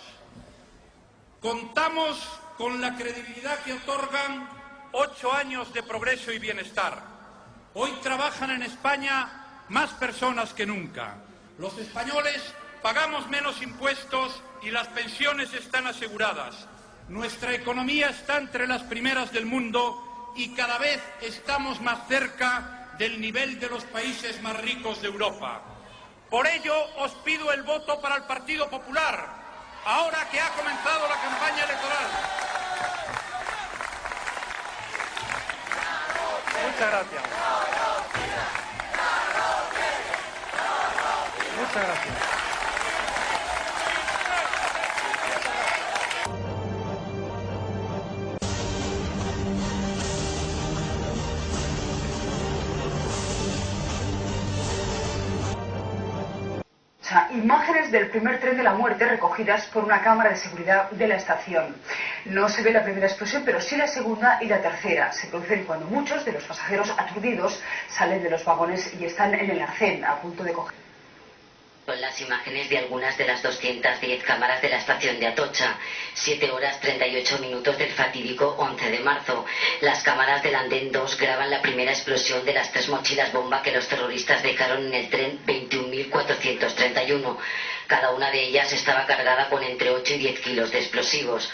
Contamos con la credibilidad que otorgan 8 años de progreso y bienestar. Hoy trabajan en España más personas que nunca. Los españoles pagamos menos impuestos y las pensiones están aseguradas. Nuestra economía está entre las primeras del mundo y cada vez estamos más cerca del nivel de los países más ricos de Europa. Por ello, os pido el voto para el Partido Popular, ahora que ha comenzado la campaña electoral. Muchas gracias. Muchas gracias. Imágenes del primer tren de la muerte recogidas por una cámara de seguridad de la estación. No se ve la primera explosión, pero sí la segunda y la tercera. Se producen cuando muchos de los pasajeros aturdidos salen de los vagones y están en el arcén, a punto de coger. Son las imágenes de algunas de las 210 cámaras de la estación de Atocha. 7 horas 38 minutos del fatídico 11 de marzo. Las cámaras del andén 2 graban la primera explosión de las 3 mochilas bomba que los terroristas dejaron en el tren 21.431. Cada una de ellas estaba cargada con entre 8 y 10 kilos de explosivos.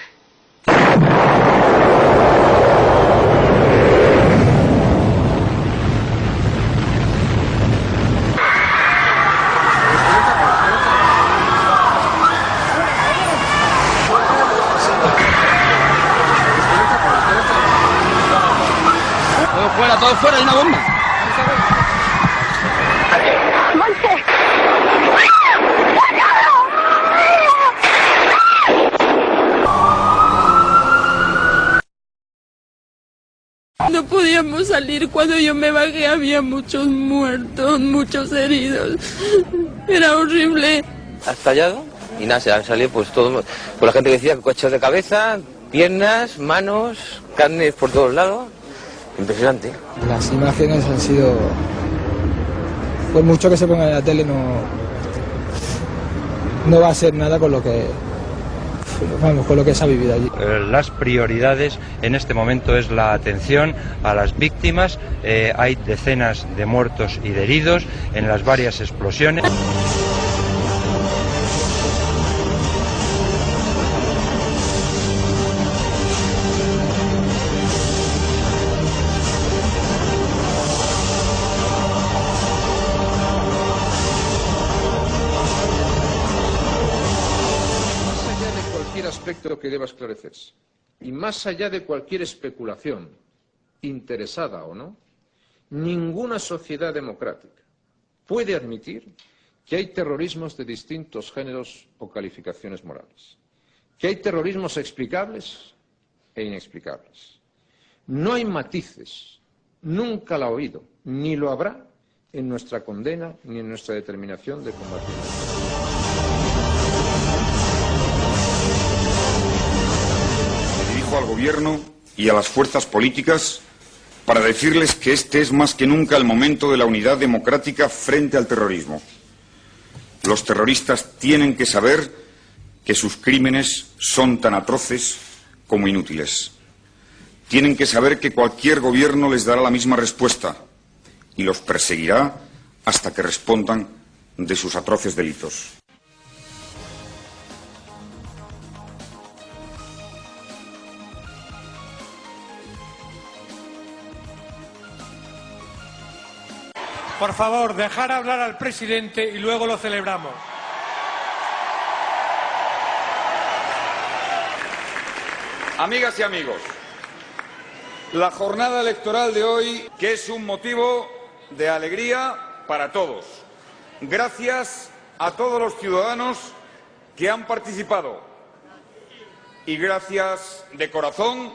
Todo fuera, hay una bomba. No podíamos salir, cuando yo me bajé había muchos muertos, muchos heridos. Era horrible. Ha estallado y nada, se han salido pues todo, pues la gente que decía coches de cabeza, piernas, manos, carnes por todos lados. Impresionante. Las imágenes han sido, por mucho que se ponga en la tele, no va a ser nada con lo que, vamos, con lo que se ha vivido allí. Las prioridades en este momento es la atención a las víctimas. Hay decenas de muertos y de heridos en las varias explosiones. Aspecto que deba esclarecerse. Y más allá de cualquier especulación, interesada o no, ninguna sociedad democrática puede admitir que hay terrorismos de distintos géneros o calificaciones morales, que hay terrorismos explicables e inexplicables. No hay matices, nunca lo ha habido, ni lo habrá en nuestra condena ni en nuestra determinación de combatir. Al Gobierno y a las fuerzas políticas para decirles que este es más que nunca el momento de la unidad democrática frente al terrorismo. Los terroristas tienen que saber que sus crímenes son tan atroces como inútiles. Tienen que saber que cualquier gobierno les dará la misma respuesta y los perseguirá hasta que respondan de sus atroces delitos. Por favor, dejar hablar al presidente y luego lo celebramos. Amigas y amigos, la jornada electoral de hoy, que es un motivo de alegría para todos. Gracias a todos los ciudadanos que han participado y gracias de corazón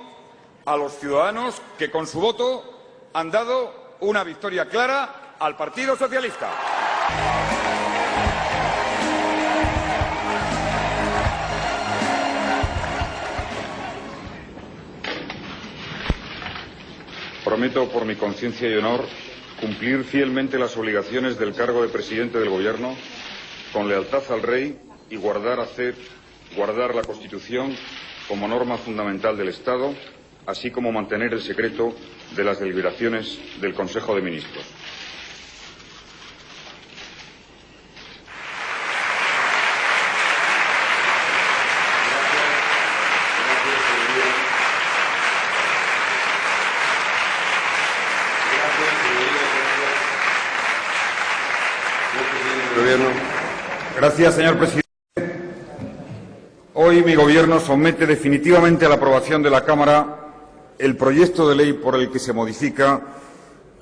a los ciudadanos que con su voto han dado una victoria clara al Partido Socialista. Prometo, por mi conciencia y honor, cumplir fielmente las obligaciones del cargo de presidente del Gobierno, con lealtad al Rey y guardar la Constitución como norma fundamental del Estado, así como mantener el secreto de las deliberaciones del Consejo de Ministros. Gracias, señor presidente. Hoy mi Gobierno somete definitivamente a la aprobación de la Cámara el proyecto de ley por el que se modifica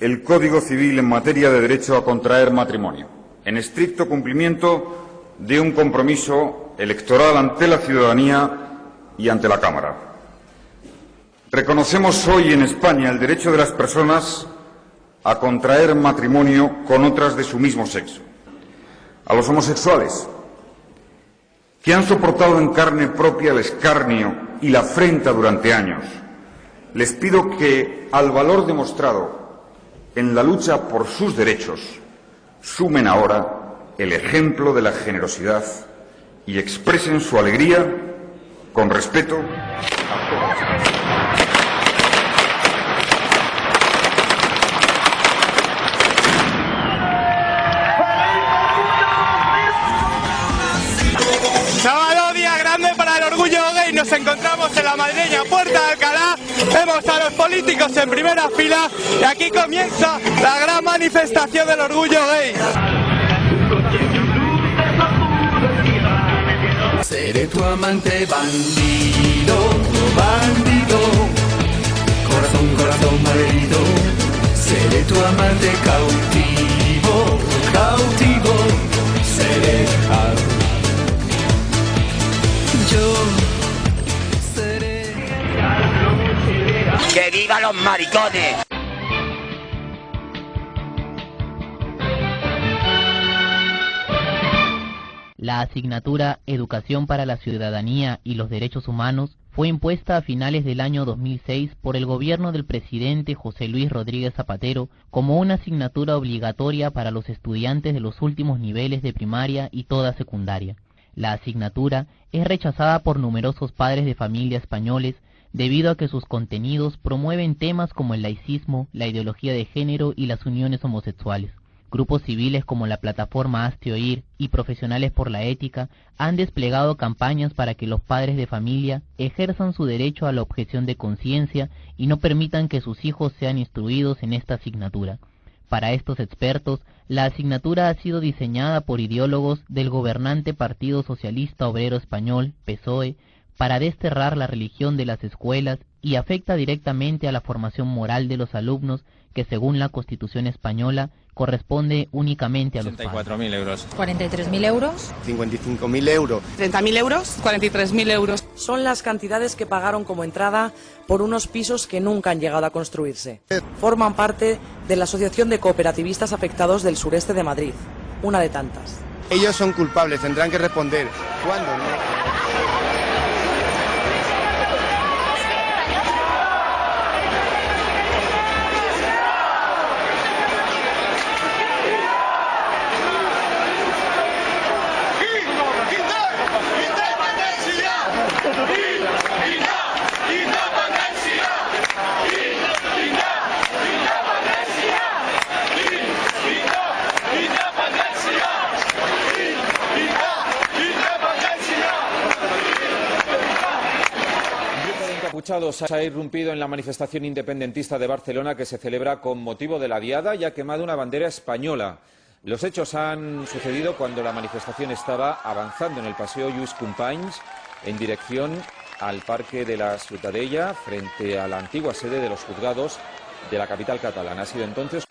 el Código Civil en materia de derecho a contraer matrimonio, en estricto cumplimiento de un compromiso electoral ante la ciudadanía y ante la Cámara. Reconocemos hoy en España el derecho de las personas a contraer matrimonio con otras de su mismo sexo. A los homosexuales, que han soportado en carne propia el escarnio y la afrenta durante años, les pido que, al valor demostrado en la lucha por sus derechos, sumen ahora el ejemplo de la generosidad y expresen su alegría con respeto a todos. Sábado, día grande para el orgullo gay. Nos encontramos en la madrileña Puerta de Alcalá. Vemos a los políticos en primera fila y aquí comienza la gran manifestación del orgullo gay. Seré tu amante bandido, bandido, corazón, corazón malherido. Seré tu amante cautivo, cautivo. Seré yo seré. ¡Que viva los maricones! La asignatura Educación para la Ciudadanía y los Derechos Humanos fue impuesta a finales del año 2006 por el gobierno del presidente José Luis Rodríguez Zapatero como una asignatura obligatoria para los estudiantes de los últimos niveles de primaria y toda secundaria. La asignatura es rechazada por numerosos padres de familia españoles debido a que sus contenidos promueven temas como el laicismo, la ideología de género y las uniones homosexuales. Grupos civiles como la plataforma Hazte Oír y Profesionales por la Ética han desplegado campañas para que los padres de familia ejerzan su derecho a la objeción de conciencia y no permitan que sus hijos sean instruidos en esta asignatura. Para estos expertos, la asignatura ha sido diseñada por ideólogos del gobernante Partido Socialista Obrero Español, PSOE, para desterrar la religión de las escuelas y afecta directamente a la formación moral de los alumnos, que según la Constitución española corresponde únicamente a los padres. 84.000 euros. 43.000 euros. 55.000 euros. 30.000 euros. 43.000 euros. Son las cantidades que pagaron como entrada por unos pisos que nunca han llegado a construirse. Forman parte de la Asociación de Cooperativistas Afectados del Sureste de Madrid, una de tantas. Ellos son culpables, tendrán que responder. ¿Cuándo? No. Se ha irrumpido en la manifestación independentista de Barcelona que se celebra con motivo de la Diada y ha quemado una bandera española. Los hechos han sucedido cuando la manifestación estaba avanzando en el paseo Lluís Companys en dirección al Parque de la Ciutadella, frente a la antigua sede de los juzgados de la capital catalana. Ha sido entonces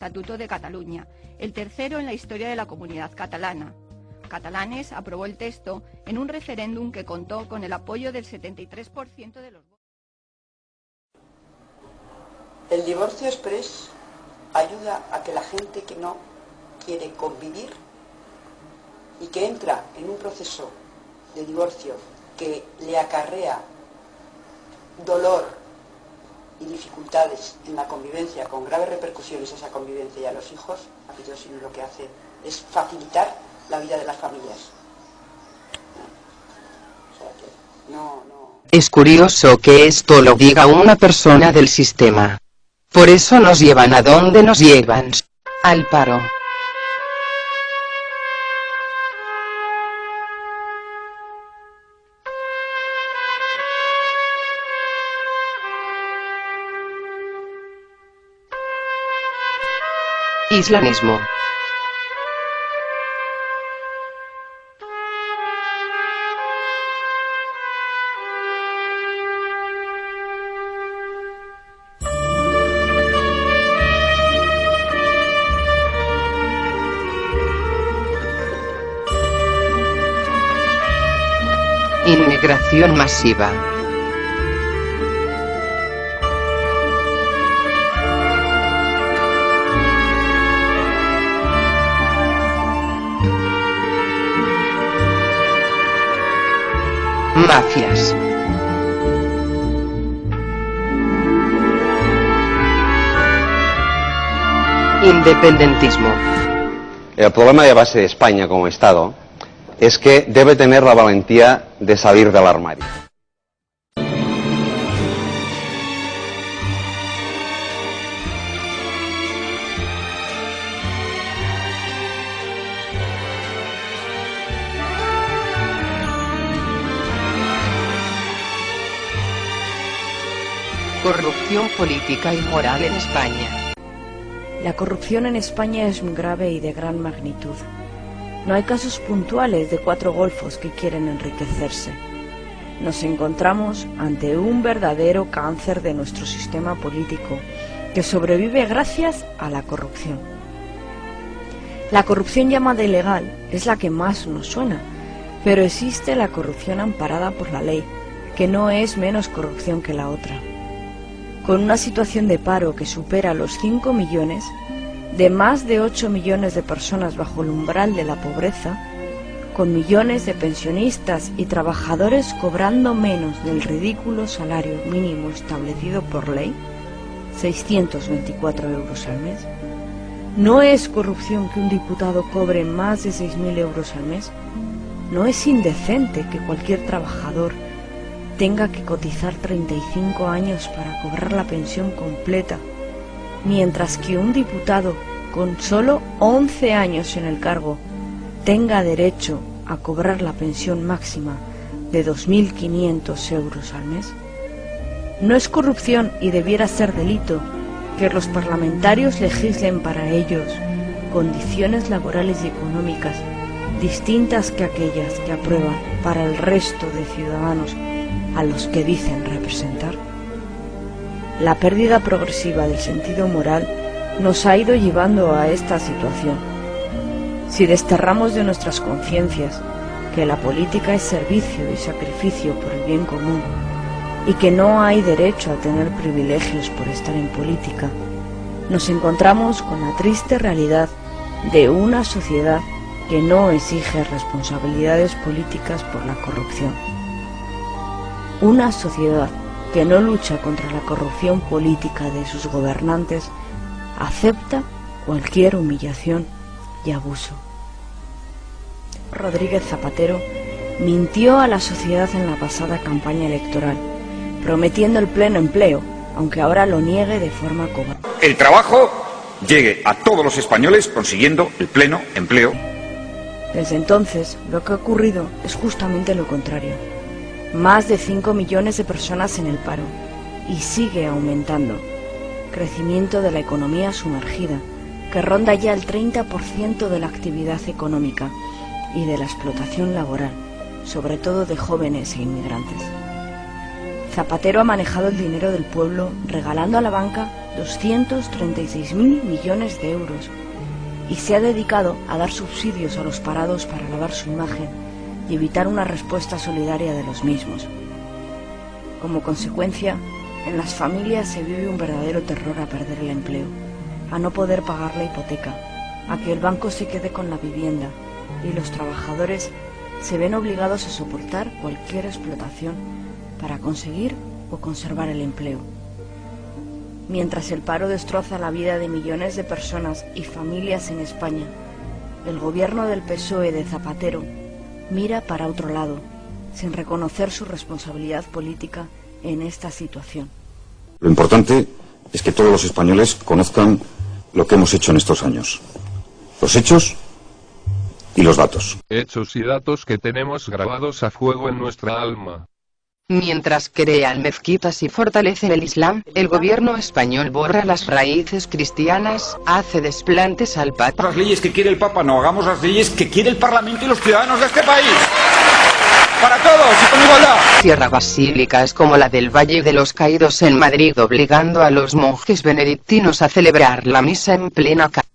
Estatuto de Cataluña, el tercero en la historia de la comunidad catalana. Catalanes aprobó el texto en un referéndum que contó con el apoyo del 73% de los votos. El divorcio exprés ayuda a que la gente que no quiere convivir y que entra en un proceso de divorcio que le acarrea dolor y dificultades en la convivencia, con graves repercusiones a esa convivencia y a los hijos, aquello sí lo que hace es facilitar la vida de las familias. O sea que no. Es curioso que esto lo diga una persona del sistema. Por eso nos llevan a donde nos llevan, al paro. Islamismo. Inmigración masiva. Mafias. Independentismo. El problema de base de España como Estado es que debe tener la valentía de salir del armario. Corrupción política y moral en España. La corrupción en España es muy grave y de gran magnitud. No hay casos puntuales de 4 golfos que quieren enriquecerse. Nos encontramos ante un verdadero cáncer de nuestro sistema político, que sobrevive gracias a la corrupción. La corrupción llamada ilegal es la que más nos suena, pero existe la corrupción amparada por la ley, que no es menos corrupción que la otra. Con una situación de paro que supera los 5 millones, de más de 8 millones de personas bajo el umbral de la pobreza, con millones de pensionistas y trabajadores cobrando menos del ridículo salario mínimo establecido por ley, 624 euros al mes. ¿No es corrupción que un diputado cobre más de 6.000 euros al mes? ¿No es indecente que cualquier trabajador tenga que cotizar 35 años para cobrar la pensión completa, mientras que un diputado con solo 11 años en el cargo tenga derecho a cobrar la pensión máxima de 2.500 euros al mes? No es corrupción y debiera ser delito que los parlamentarios legislen para ellos condiciones laborales y económicas distintas que aquellas que aprueban para el resto de ciudadanos a los que dicen representar. La pérdida progresiva del sentido moral nos ha ido llevando a esta situación. Si desterramos de nuestras conciencias que la política es servicio y sacrificio por el bien común y que no hay derecho a tener privilegios por estar en política, nos encontramos con la triste realidad de una sociedad que no exige responsabilidades políticas por la corrupción. Una sociedad que no lucha contra la corrupción política de sus gobernantes acepta cualquier humillación y abuso. Rodríguez Zapatero mintió a la sociedad en la pasada campaña electoral, prometiendo el pleno empleo, aunque ahora lo niegue de forma cobarde. El trabajo llegue a todos los españoles consiguiendo el pleno empleo. Desde entonces, lo que ha ocurrido es justamente lo contrario. Más de 5 millones de personas en el paro, y sigue aumentando. Crecimiento de la economía sumergida, que ronda ya el 30% de la actividad económica y de la explotación laboral, sobre todo de jóvenes e inmigrantes. Zapatero ha manejado el dinero del pueblo regalando a la banca 236.000 millones de euros y se ha dedicado a dar subsidios a los parados para lavar su imagen y evitar una respuesta solidaria de los mismos. Como consecuencia, en las familias se vive un verdadero terror a perder el empleo, a no poder pagar la hipoteca, a que el banco se quede con la vivienda y los trabajadores se ven obligados a soportar cualquier explotación para conseguir o conservar el empleo. Mientras el paro destroza la vida de millones de personas y familias en España, el gobierno del PSOE de Zapatero mira para otro lado, sin reconocer su responsabilidad política en esta situación. Lo importante es que todos los españoles conozcan lo que hemos hecho en estos años. Los hechos y los datos. Hechos y datos que tenemos grabados a fuego en nuestra alma. Mientras crean mezquitas y fortalecen el Islam, el gobierno español borra las raíces cristianas, hace desplantes al Papa. Las leyes que quiere el Papa, no hagamos las leyes que quiere el Parlamento y los ciudadanos de este país. Para todos y con igualdad. Cierra basílicas como la del Valle de los Caídos en Madrid, obligando a los monjes benedictinos a celebrar la misa en plena calle.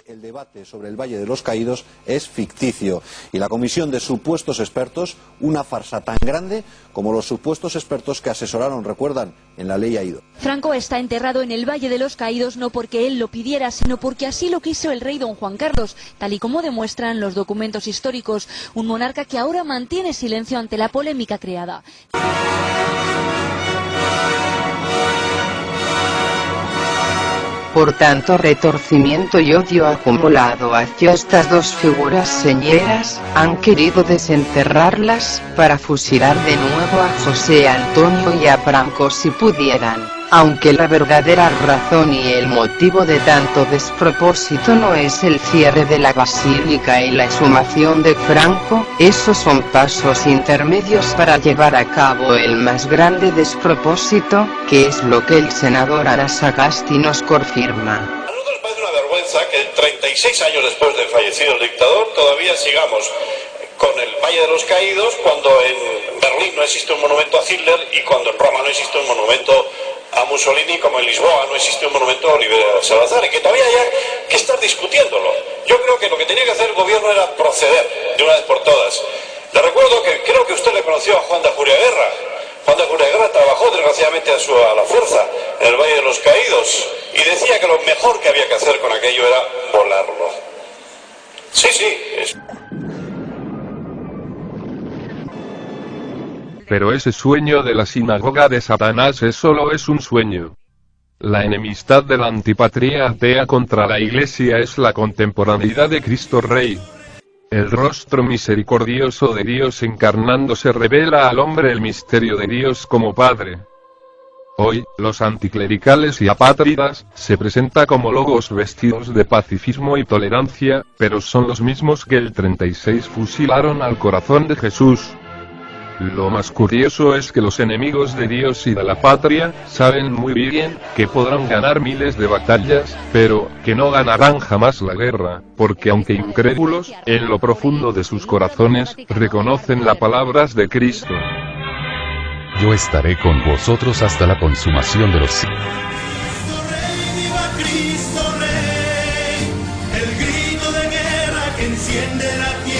El debate sobre el Valle de los Caídos es ficticio y la comisión de supuestos expertos una farsa tan grande como los supuestos expertos que asesoraron, recuerdan, en la ley Aído. Franco está enterrado en el Valle de los Caídos no porque él lo pidiera, sino porque así lo quiso el rey don Juan Carlos, tal y como demuestran los documentos históricos, un monarca que ahora mantiene silencio ante la polémica creada. Por tanto, retorcimiento y odio acumulado hacia estas dos figuras señeras, han querido desenterrarlas, para fusilar de nuevo a José Antonio y a Franco si pudieran, aunque la verdadera razón y el motivo de tanto despropósito no es el cierre de la basílica y la exhumación de Franco, esos son pasos intermedios para llevar a cabo el más grande despropósito, que es lo que el senador Ana Sagasti nos confirma. A nosotros nos parece una vergüenza que 36 años después del fallecido dictador todavía sigamos con el Valle de los Caídos cuando en Berlín no existe un monumento a Hitler y cuando en Roma no existe un monumento a Mussolini, como en Lisboa no existe un monumento a Oliver Salazar, y que todavía haya que estar discutiéndolo. Yo creo que lo que tenía que hacer el gobierno era proceder de una vez por todas. Le recuerdo que creo que usted le conoció a Juan de Ajuriaguerra. Juan de Ajuriaguerra trabajó desgraciadamente a la fuerza en el Valle de los Caídos y decía que lo mejor que había que hacer con aquello era volarlo. Sí, sí. Pero ese sueño de la sinagoga de Satanás solo es un sueño. La enemistad de la antipatria atea contra la Iglesia es la contemporaneidad de Cristo Rey. El rostro misericordioso de Dios encarnándose revela al hombre el misterio de Dios como Padre. Hoy, los anticlericales y apátridas, se presenta como logos vestidos de pacifismo y tolerancia, pero son los mismos que el 36 fusilaron al corazón de Jesús. Lo más curioso es que los enemigos de Dios y de la patria, saben muy bien, que podrán ganar miles de batallas, pero, que no ganarán jamás la guerra, porque aunque incrédulos, en lo profundo de sus corazones, reconocen las palabras de Cristo. Yo estaré con vosotros hasta la consumación de los siglos. Cristo Rey, el grito de guerra que enciende la tierra.